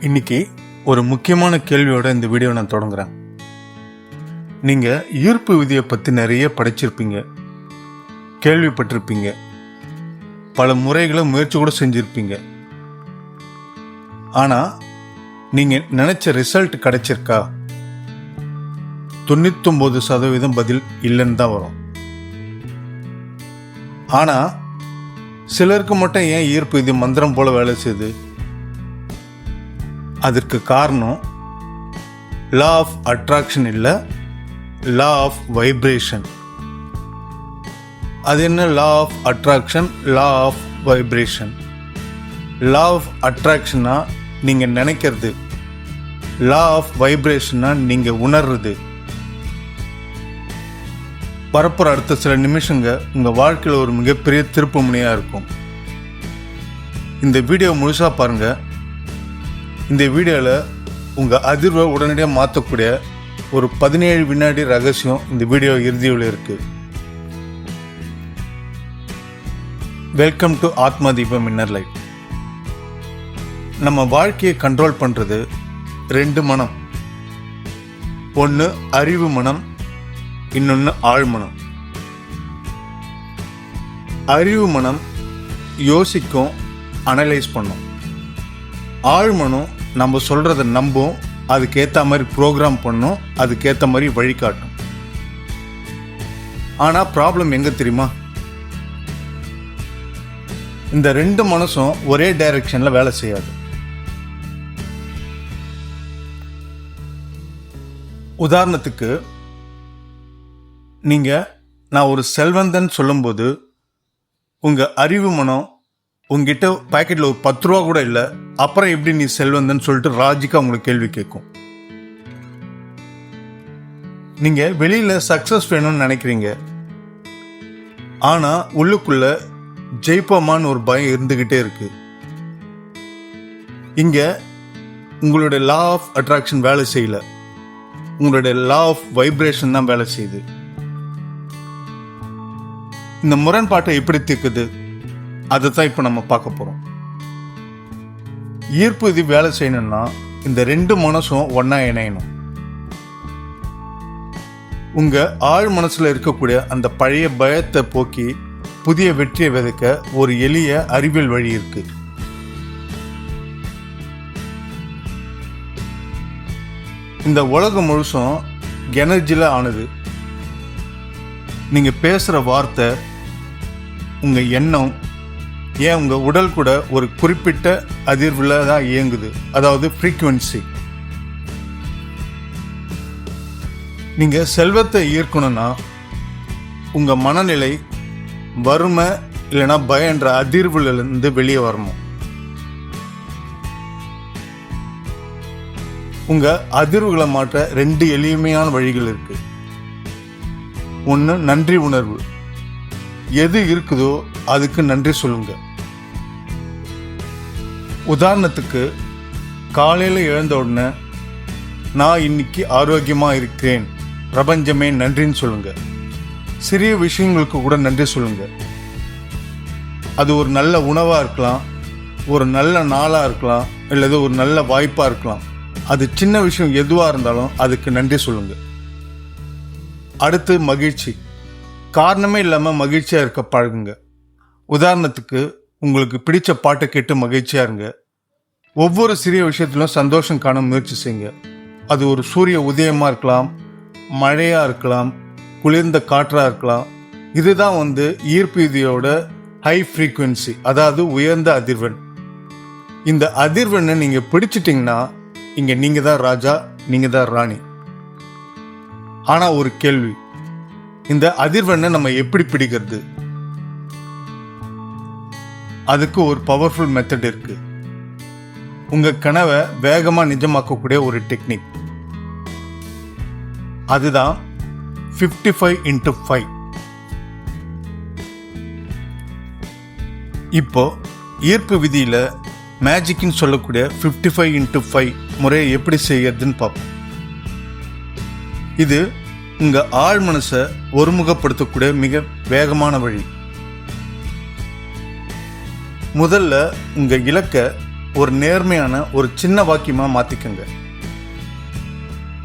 இன்னைக்கு ஒரு முக்கியமான கேள்வியோட இந்த வீடியோ நான் தொடங்குறேன். நீங்க ஈர்ப்பு விதியை பத்தி நிறைய படிச்சிருப்பீங்க, கேள்விப்பட்டிருப்பீங்க, பல முறைகளை முயற்சி கூட செஞ்சிருப்பீங்க. ஆனா நீங்க நினைச்ச ரிசல்ட் கிடைச்சிருக்கா? 99% பதில் இல்லைன்னு தான் வரும். ஆனா சிலருக்கு மட்டும் ஏன் ஈர்ப்பு விதி மந்திரம் போல வேலை செய்யுது? அதற்கு காரணம் லா ஆஃப் அட்ராக்ஷன் இல்லை, லா ஆஃப் வைப்ரேஷன். அது என்ன law of attraction, law of vibration? Law of அட்ராக்ஷன்னா நீங்கள் நினைக்கிறது, லா ஆஃப் வைப்ரேஷன்னா நீங்கள் உணர்றது. பரப்புற அடுத்த சில நிமிஷங்க உங்கள் வாழ்க்கையில் ஒரு மிகப்பெரிய திருப்பு முனையாக இருக்கும். இந்த வீடியோ முழுசாக பாருங்கள். இந்த வீடியோவில் உங்கள் அதிர்வை உடனடியாக மாற்றக்கூடிய ஒரு 17 வினாடி ரகசியம் இந்த வீடியோ இறுதியில் இருக்குது. வெல்கம் டு ஆத்மா தீபம் இன்னர் லைஃப். நம்ம வாழ்க்கையை கண்ட்ரோல் பண்ணுறது 2 மனம். ஒன்று அறிவு மனம், இன்னொன்று ஆழ்மனம். அறிவு மனம் யோசிக்கும், அனலைஸ் பண்ணும். ஆழ்மனம் நம்ம சொல்கிறத நம்பும், அதுக்கேற்ற மாதிரி ப்ரோக்ராம் பண்ணும், அதுக்கேற்ற மாதிரி வழிகாட்டும். ஆனால் ப்ராப்ளம் எங்கே தெரியுமா? இந்த 2 மனசும் ஒரே டைரக்ஷனில் வேலை செய்யாது. உதாரணத்துக்கு நீங்கள் நான் ஒரு செல்வந்தன் சொல்லும்போது உங்கள் அறிவு மனம் உங்ககிட்ட பாக்கெட்டில் ஒரு 10 ரூபா கூட இல்லை, அப்புறம் எப்படி நீ செல்வந்தன் சொல்லிட்டு ராஜிக்கா உங்களுக்கு கேள்வி கேட்கும். நீங்கள் வெளியில் சக்ஸஸ் வேணும்னு நினைக்கிறீங்க, ஆனால் உள்ளுக்குள்ள ஜெயிப்போமான்னு ஒரு பயம் இருந்துக்கிட்டே இருக்கு. இங்கே உங்களுடைய லா ஆஃப் அட்ராக்ஷன் வேலை செய்யல, உங்களுடைய லா ஆஃப் வைப்ரேஷன் தான் வேலை செய்யுது. இந்த முரண்பாட்டை எப்படி தீர்க்குது, அதை தான் இப்போ நம்ம பார்க்க போகிறோம். ஈர்ப்பு விதி வேலை செய்யணும்னா இந்த 2 மனசும் ஒன்றா இணையணும். உங்கள் ஆழ் மனசில் இருக்கக்கூடிய அந்த பழைய பயத்தை போக்கி புதிய வெற்றியை விதைக்க ஒரு எளிய அறிவியல் வழி இருக்கு. இந்த உலகம் முழுசும் எனர்ஜியில் ஆனது. நீங்கள் பேசுகிற வார்த்தை, உங்கள் எண்ணம், ஏன் உங்கள் உடல் கூட ஒரு குறிப்பிட்ட அதிர்வில் தான் இயங்குது, அதாவது ஃப்ரீக்குவென்சி. நீங்கள் செல்வத்தை ஈர்க்கணும்னா உங்கள் மனநிலை வறுமை இல்லைன்னா பயன்ற அதிர்வுலேருந்து வெளியே வரணும். உங்கள் அதிர்வுகளை மாற்ற 2 எளிமையான வழிகள் இருக்கு. ஒன்று நன்றி உணர்வு. எது இருக்குதோ அதுக்கு நன்றி சொல்லுங்க. உதாரணத்துக்கு காலையில் எழுந்த உடனே நான் இன்னைக்கு ஆரோக்கியமாக இருக்கிறேன், பிரபஞ்சமே நன்றின்னு சொல்லுங்க. சிறிய விஷயங்களுக்கு கூட நன்றி சொல்லுங்க. அது ஒரு நல்ல உணவாக இருக்கலாம், ஒரு நல்ல நாளாக இருக்கலாம், அல்லது ஒரு நல்ல வாய்ப்பாக இருக்கலாம். அது சின்ன விஷயம் எதுவாக இருந்தாலும் அதுக்கு நன்றி சொல்லுங்க. அடுத்து மகிழ்ச்சி. காரணமே இல்லாமல் மகிழ்ச்சியாக இருக்க பழகுங்க. உதாரணத்துக்கு உங்களுக்கு பிடிச்ச பாட்டை கேட்டு மகிழ்ச்சியாக இருங்க. ஒவ்வொரு சிறிய விஷயத்திலும் சந்தோஷம் காண முயற்சி செய்யுங்க. அது ஒரு சூரிய உதயமாக இருக்கலாம், மழையாக இருக்கலாம், குளிர்ந்த காற்றாக இருக்கலாம். இதுதான் ஈர்ப்பு விதியோட ஹை ஃப்ரீக்குவென்சி, அதாவது உயர்ந்த அதிர்வெண். இந்த அதிர்வெண்ணை நீங்கள் பிடிச்சிட்டிங்கன்னா இங்கே நீங்கள் தான் ராஜா, நீங்கள் தான் ராணி. ஆனால் ஒரு கேள்வி, இந்த அதிர்வெண்ணை நம்ம எப்படி பிடிக்கிறது? அதுக்கு ஒரு பவர்ஃபுல் மெத்தட் இருக்கு. உங்கள் கனவை வேகமாக நிஜமாக்கக்கூடிய ஒரு டெக்னிக். அதுதான் 55x5. இப்போ ஈர்ப்பு விதியில் மேஜிக்னு சொல்லக்கூடிய 55x5 முறையை எப்படி செய்யறதுன்னு பார்ப்போம். இது உங்கள் ஆழ் மனசை ஒருமுகப்படுத்தக்கூடிய மிக வேகமான வழி. முதல்ல உங்கள் இலக்கை ஒரு நேர்மையான ஒரு சின்ன வாக்கியமாக மாற்றிக்கங்க.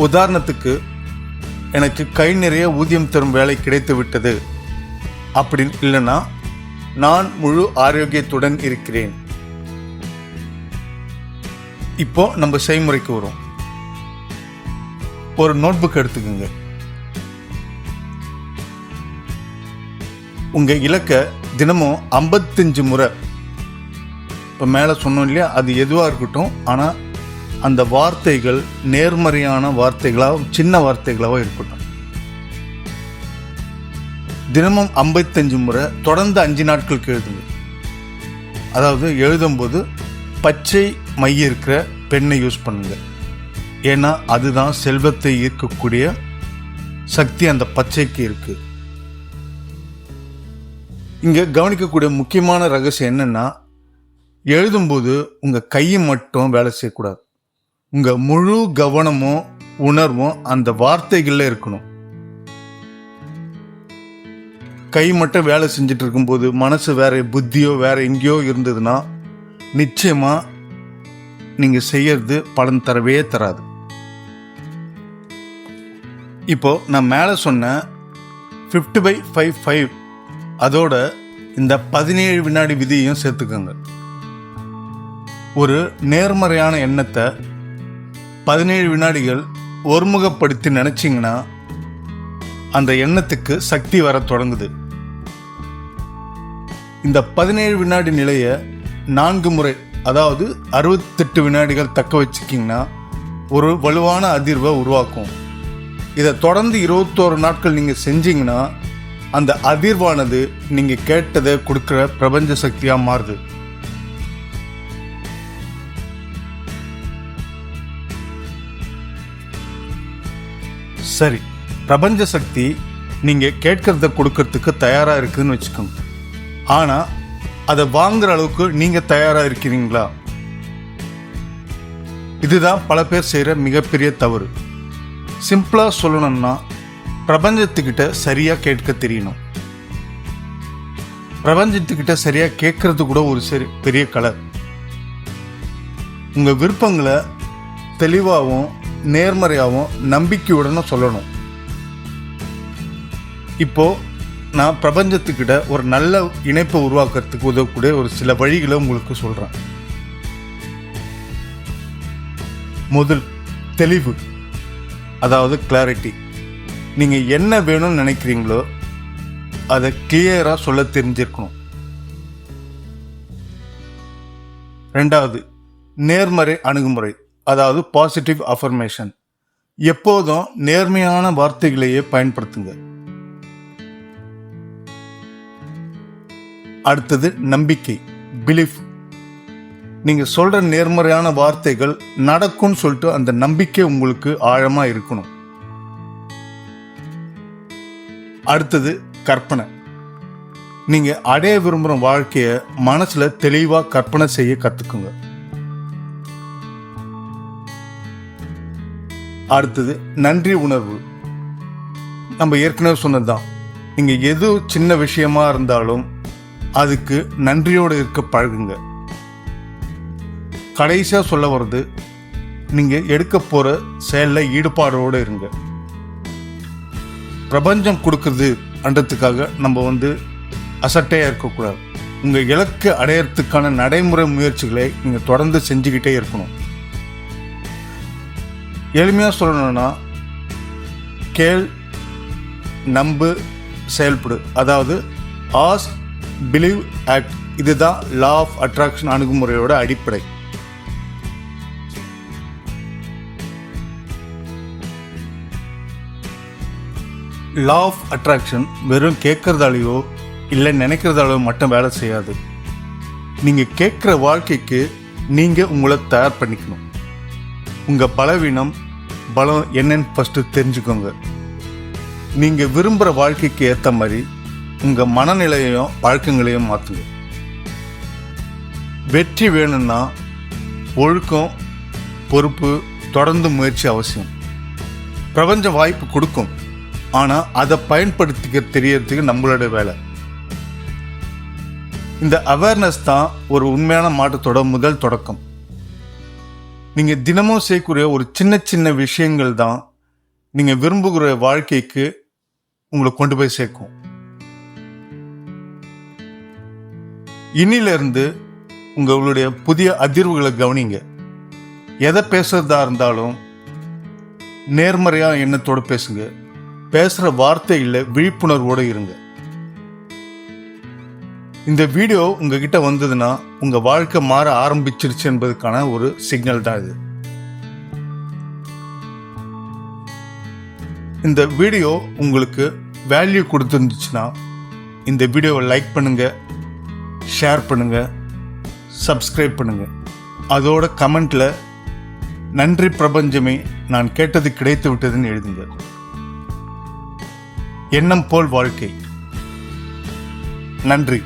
உதாரணத்துக்கு, எனக்கு கை நிறைய ஊதியம் தரும் வேலை கிடைத்து விட்டது அப்படின்னு இல்லைன்னா, நான் முழு ஆரோக்கியத்துடன் இருக்கிறேன். இப்போ நம்ம செய்முறைக்கு வரும். ஒரு நோட்புக் எடுத்துக்கோங்க. உங்க இலக்கை தினமும் 55 முறை, இப்போ மேலே சொன்னோம் இல்லையா, அது எதுவாக இருக்கட்டும், ஆனால் அந்த வார்த்தைகள் நேர்மறையான வார்த்தைகளாக சின்ன வார்த்தைகளாக இருக்கட்டும். தினமும் 55 முறை தொடர்ந்து 5 நாட்களுக்கு எழுதுங்க. அதாவது எழுதும்போது பச்சை மை இருக்கிற பெண்ணை யூஸ் பண்ணுங்க. ஏன்னா அதுதான் செல்வத்தை ஈர்க்கக்கூடிய சக்தி அந்த பச்சைக்கு இருக்கு. இங்க கவனிக்கக்கூடிய முக்கியமான ரகசியம் என்னன்னா, எழுதும்போது உங்க கையை மட்டும் வேலை செய்யக்கூடாது. உங்க முழு கவனமும் உணர்வும் அந்த வார்த்தைகள்ல இருக்கணும். கை மட்டும் வேலை செஞ்சுட்டு இருக்கும்போது மனசு வேற புத்தியோ வேற எங்கேயோ இருந்ததுன்னா நிச்சயமா நீங்க செய்யறது பலன் தரவே தராது. இப்போ நான் மேலே சொன்ன 50/5 அதோட இந்த 17 வினாடி விதியையும் சேர்த்துக்கோங்க. ஒரு நேர்மறையான எண்ணத்தை 17 வினாடிகள் ஒருமுகப்படுத்தி நினைச்சிங்கன்னா அந்த எண்ணத்துக்கு சக்தி வர தொடங்குது. இந்த 17 வினாடி நிலையை 4 முறை, அதாவது 68 வினாடிகள் தக்க வச்சுக்கிங்கன்னா ஒரு வலுவான அதிர்வை உருவாக்கும். இதை தொடர்ந்து 21 நாட்கள் நீங்கள் செஞ்சீங்கன்னா அந்த அதிர்வானது நீங்கள் கேட்டதை கொடுக்குற பிரபஞ்ச சக்தியாக மாறுது. சரி, பிரபஞ்ச சக்தி நீங்கள் கேட்கறத கொடுக்கறதுக்கு தயாராக இருக்குதுன்னு வச்சுக்கோங்க. ஆனால் அதை வாங்குற அளவுக்கு நீங்கள் தயாராக இருக்கிறீங்களா? இதுதான் பல பேர் செய்கிற மிகப்பெரிய தவறு. சிம்பிளாக சொல்லணும்னா, பிரபஞ்சத்துக்கிட்ட சரியாக கேட்க தெரியணும். பிரபஞ்சத்துக்கிட்ட சரியாக கேட்கறது கூட ஒரு பெரிய கலை. உங்கள் விருப்பங்களை தெளிவாகவும் நேர்மறையாகவும் நம்பிக்கையுடனும் சொல்லணும். இப்போ நான் பிரபஞ்சத்துக்கிட்ட ஒரு நல்ல இணைப்பை உருவாக்குறதுக்கு உதவக்கூடிய ஒரு சில வழிகளை உங்களுக்கு சொல்கிறேன். முதல், தெளிவு, அதாவது கிளாரிட்டி. நீங்கள் என்ன வேணும்னு நினைக்கிறீங்களோ அதை கிளியராக சொல்ல தெரிஞ்சிருக்கணும். ரெண்டாவது, நேர்மறை அணுகுமுறை, அதாவது பாசிட்டிவ் அஃபர்மேஷன். எப்போதும் நேர்மையான வார்த்தைகளையே பயன்படுத்துங்க. அடுத்தது நம்பிக்கை, பிலீஃப். நீங்க சொல்ற நேர்மறையான வார்த்தைகள் நடக்கும்னு சொல்லிட்டு அந்த நம்பிக்கை உங்களுக்கு ஆழமா இருக்கணும். அடுத்தது கற்பனை. நீங்க அடைய விரும்புற வாழ்க்கைய மனசுல தெளிவா கற்பனை செய்ய கத்துக்குங்க. அடுத்தது நன்றி உணர்வு. நம்ம ஏற்கனவே சொன்னதுதான், நீங்க எது சின்ன விஷயமா இருந்தாலும் அதுக்கு நன்றியோடு இருக்க பழகுங்க. கடைசியா சொல்ல வர்றது, நீங்க எடுக்க போற செயல்ல ஈடுபாடோடு இருங்க. பிரபஞ்சம் கொடுக்குறது அன்றதுக்காக நம்ம அசட்டையா இருக்கக்கூடாது. உங்க இலக்கு அடையறதுக்கான நடைமுறை முயற்சிகளை நீங்க தொடர்ந்து செஞ்சுக்கிட்டே இருக்கணும். எளிமையா சொல்லணும்னா, கேள், நம்பு, செயல்படு. அதாவது ஆஸ்க், பிலீவ், ஆக்ட். இதுதான் லா ஆஃப் அட்ராக்ஷன் அணுகுமுறையோட அடிப்படை. லா ஆஃப் அட்ராக்ஷன் வெறும் கேட்கறதாலேயோ இல்லை நினைக்கிறதாலேயோ மட்டும் வேலை செய்யாது. நீங்கள் கேட்குற வாழ்க்கைக்கு நீங்கள் உங்களை தயார் பண்ணிக்கணும். உங்கள் பலவீனம், பலம் என்னன்னு ஃபஸ்ட்டு தெரிஞ்சுக்கோங்க. நீங்கள் விரும்புகிற வாழ்க்கைக்கு ஏற்ற மாதிரி உங்கள் மனநிலையையும் பழக்கங்களையும் மாற்றுங்க. வெற்றி வேணும்னா ஒழுக்கம், பொறுப்பு, தொடர்ந்து முயற்சி அவசியம். பிரபஞ்ச வாய்ப்பு கொடுக்கும், ஆனால் அதை பயன்படுத்திக்க தெரியறதுக்கு நம்மளோட வேலை. இந்த அவேர்னஸ் தான் ஒரு உண்மையான மாற்றத்தோட முதல் தொடக்கம். நீங்க தினமும் செய்யக்கூடிய ஒரு சின்ன சின்ன விஷயங்கள் தான் நீங்க விரும்புகிற வாழ்க்கைக்கு உங்களை கொண்டு போய் சேர்க்கும். இன்னிலிருந்து உங்களுடைய புதிய அதிர்வுகளை கவனிங்க. எதை பேசுறதா இருந்தாலும் நேர்மறையா எண்ணத்தோட பேசுங்க. பேசுற வார்த்தையில் விழிப்புணர்வோடு இருங்க. இந்த வீடியோ உங்ககிட்ட வந்ததுன்னா உங்க வாழ்க்கை மாற ஆரம்பிச்சிருச்சு என்பதற்கான ஒரு சிக்னல் தான் இது. இந்த வீடியோ உங்களுக்கு வேல்யூ கொடுத்துருந்துச்சுன்னா இந்த வீடியோவை லைக் பண்ணுங்க, ஷேர் பண்ணுங்க, சப்ஸ்கிரைப் பண்ணுங்க. அதோட கமெண்ட்ல நன்றி பிரபஞ்சமே, நான் கேட்டது கிடைத்து விட்டதுன்னு எழுதுங்க. எண்ணம் போல் வாழ்க்கை. நன்றி.